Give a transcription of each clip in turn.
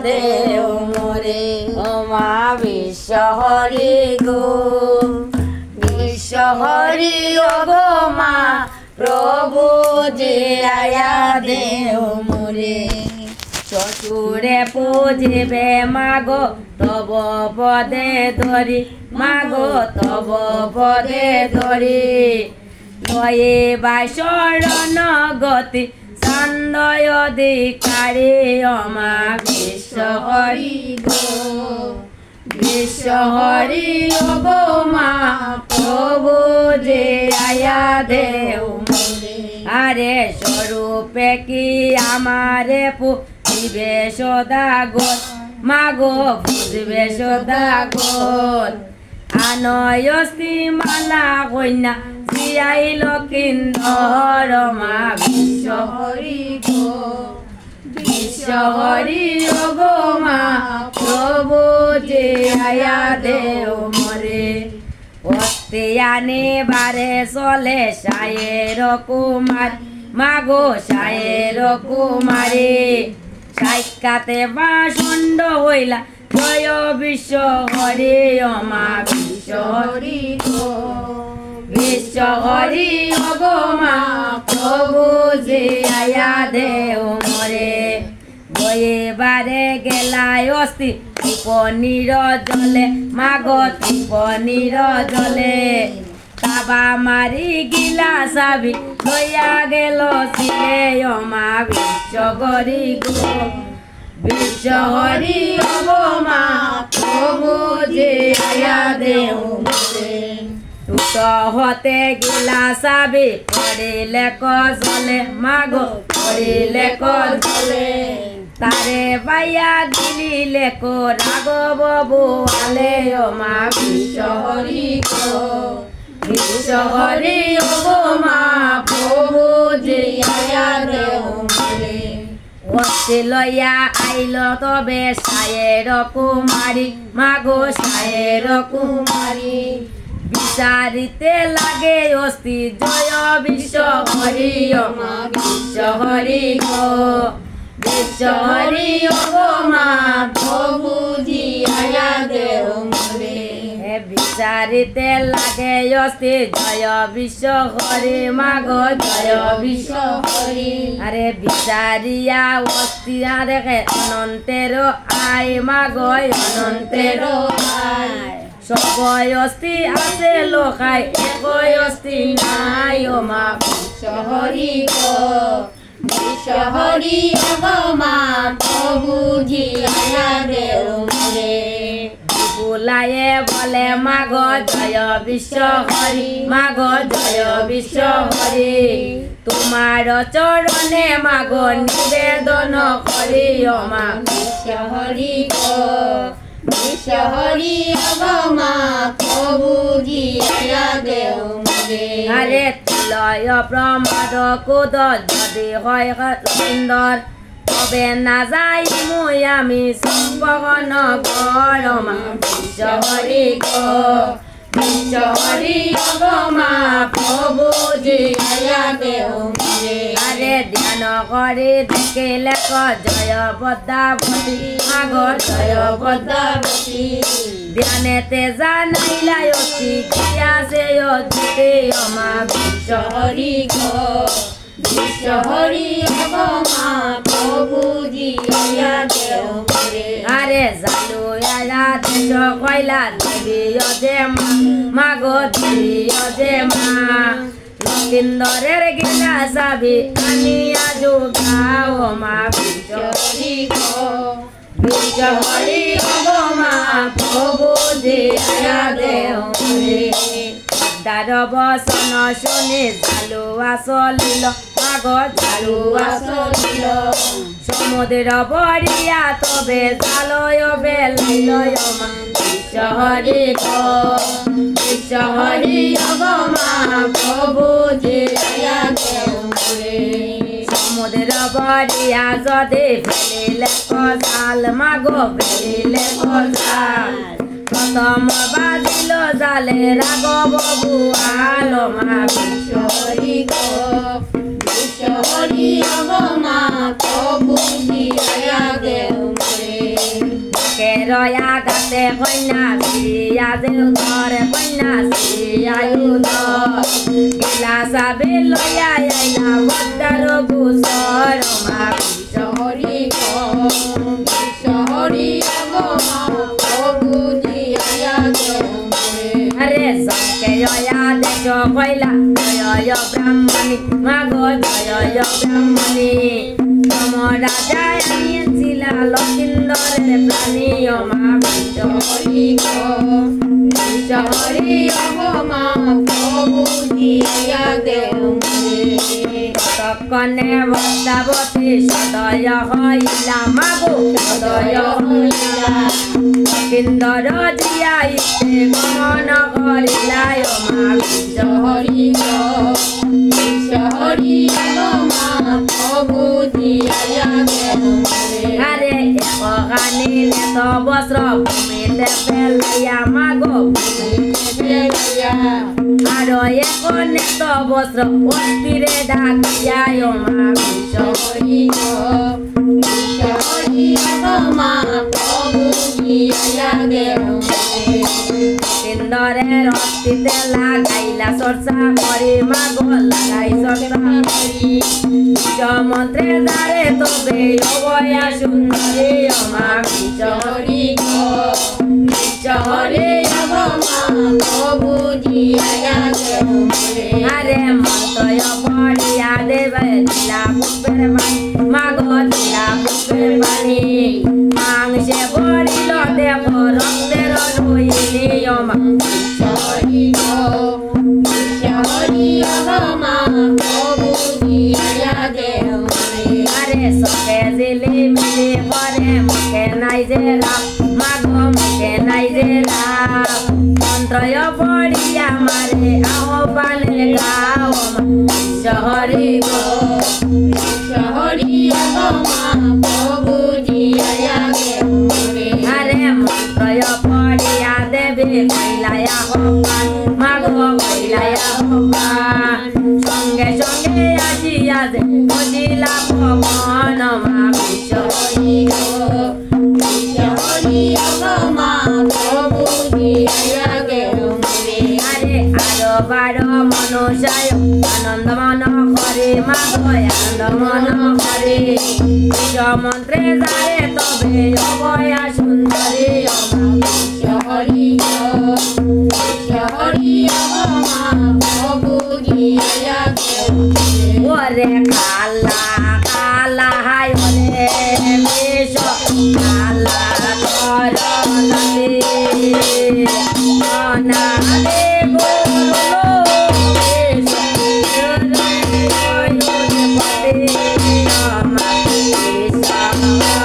দেও মোরে ও মা বিশ্বহরি গো বিশ্বহরি ও গো মা প্রভু যে আয়া দেও মোরে শ্বশুরে পুজিবে মাগো তব পদে ধরি মাগো তব পদে ধরি লয়ে বাই শরণ গতি সান্দয় অধিকারী অমা বিশ্বহরি গো বিশ্বহরি ও গো মা প্রভু যে আয়া দেও মোরে আরে স্বরূপে কি আমারে পুজিবে সদা গোল মাগো পুজিবে সদা গোল আনয়স্তি মালা কন্যা শ্রীআইল কিন্দর মা বিশ্বহরি গো বিশ্বহরি ও গো মা প্রভু যে আয়া দেও মোরে অস্তে আনে বারে চলে সায়ের কুমার মাগো সায়ের কুমারী সাক্ষাতে বাসণ্ড হইলা জয় বিশ্বহরি ও মা বিশ্বহরি গো বিশ্বহরি ও গো মা প্রভু যে আয়া দেও মোরে বয়ে বারে গেলাই অস্তি ত্রিপনির জলে মাগো ত্রিপনির জলে কাবা মারি গিলা সাবি লইয়া গেল ছিলে ও মা বিশ্বহরি গো বিশ্বহরি ও গো মা প্রভু যে আয়া দেও মোরে টুট হতে গিলা সাবি পড়িলে কজলে মাগো পড়িলে কজলে তারে পাইয়া গিলিলে কো রাঘব বুয়ালে ও মা বিশ্বহরি গো বিশ্বহরি ও গো মা প্রভু যে আয়া দেও মোরে অস্তি লইয়া আইল তবে সায়ের কুমারী মাগো সায়ের কুমারী বিচারিতে লাগে অস্তি জয় বিশ্বহরি ও মা বিশ্বহরি গো বিশ্বহরি ও গো মা প্রভু জি আয়া দেও মোরে বিচারিতে লাগে অস্তি জয় বিশ্বহরি মাগো জয় বিশ্বহরি আরে বিচারিয়া অস্তি দেখে অনন্তের আই মাগো অনন্তের আই সবই অস্তি আছে লোকাই একই অস্তি নাই ও মা বিশ্বহরি গো বিশ্বহরি ও গো মা প্রভু জি আয়া দেও মোরে বুলায়ে বলে মাগো জয় বিশ্বহরি মাগো জয় বিশ্বহরি তোমার চরণে মাগো নিবেদন করি ও মা বিশ্বহরি গো বিশ্বহরি ও গো মা প্রভু জি আয়া দেও মোরে আরে লয় প্রমাদ কুদ যদি হয় সুন্দর তবে না যাই মুই আমি সম্পগন গর মা বিশ্বহরি গো বিশ্বহরি ও গো মা প্রভু জি আয়া দেও মোরে আরে ধ্যান করে দেখিলে ক জয় পদ্মাবতী মাগো জয় পদ্মাবতী ধ্যানেতে জানাইলাই অতি গিয়াছে অজিতে ও মা বিশ্বহরি গো বিশ্বহরি ও গো মা প্রভু জি আয়া দেও মোরে আরে জালু আয়া দেশ কইলা দেবী অজে মা মাগো দেবী অজে মা লক্ষিন্দরের গিলা সাবি আনিয়া যোগাও ও মা বিশ্বহরি গো বিশ্বহরি ও গো মা প্রভু জি আয়া দেও মোরে দার বসন শুনি জালুয়া চলিল মাগো জালুয়া চলিল সমুদ্র বরিয়া তবে জালয় বেলাইল ও মা বিশ্বহরি গো বিশ্বহরি ও গো মা প্রভু জি আয়া দেও মোরে সমুদ্র বরিয়া যদি ফেলিলে কজাল মাগো ফেলিলে কজাল প্রথম বাজিল জালে রাঘব বুয়াল মা বিশ্বহরি গো বিশ্বহরি ও গো মা প্রভু জি আয়া দেও মোরে রয়া গাতে কন্যাশ্রী আজেও ধরে কন্যাশ্রী আয়ু গিলা সাবে লয়া আইলা বদ্দার বুসর মা বিশ্বহরি বিশ্বহরি আরে সঙ্গে জয়া দেশ কইলা জয় ব্রাহ্মণী মাগো জয় ব্রাহ্মণী রাজা আনিয়েছিলা লক্ষিন্দরের প্রাণী মা বিশ্বহরি বিশ্বহরি মা তৎক্ষণে বদ্দাবতী সদয় হইলা মাগো সদয় হইলা লক্ষিন্দর জিয়াইতে গমন করিলা মা বিশ্বহরি বিশ্বহরি মা প্রভু আরে একানিলে তো বস্ত্র ভূমিতে ফেলাইয়া মাগো আরো একনে তো বস্ত্র অস্থিরে ডাকিয়া মা বিশ্বহরি বিশ্বহরি মা প্রভু ইন্দরের অস্থিতে লাগাইলা চর্চা করি মাগো লাগাই চর্চা করি মন্ত্রে দ্বারে তবে অবয়া সুন্দরী মা বিশ্বহরি বিশ্বহরি মা প্রভু আরে মন্ত্রয় পড়িয়া দেবে দিলা পুষ্পের বাণী মাগো দিলা পুষ্পের বাণী মাংসে পড়িল দেখো রক্তের রইলি মা বিশ্বহরি বিশ্বহরি মা প্রভু আরে সকে জিলি মিলি করে মুখে নাই যে রাম মাগো মুখে নাই যে রাম মন্ত্রয় পড়িয়া মারে আহ্বানে গাও বিশ্বহরি বিশ্বহরি মা প্রভু আরে মন্ত্রয় পড়িয়া দেবে কইলায় আহ্বান মাগো কইলায় আহ্বান সঙ্গে সঙ্গে আসিয়া যে বুঝিলা ভগবান মা বিশ্বহরি বিশ্বহরি মা প্রভু আরে আরো বারো মনুষ্যায় আনন্দ মন করে মাগো আনন্দ মন করে মন্ত্রে যারে তবে অবয়া সুন্দরী মা বিশ্বহরি বিশ্বহরি মা প্রভু ওরে কালা কালা হাই ওরে বেশ কালা করলতে অনালে বলো বেশ পতে মা বিশ্বহরি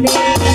দে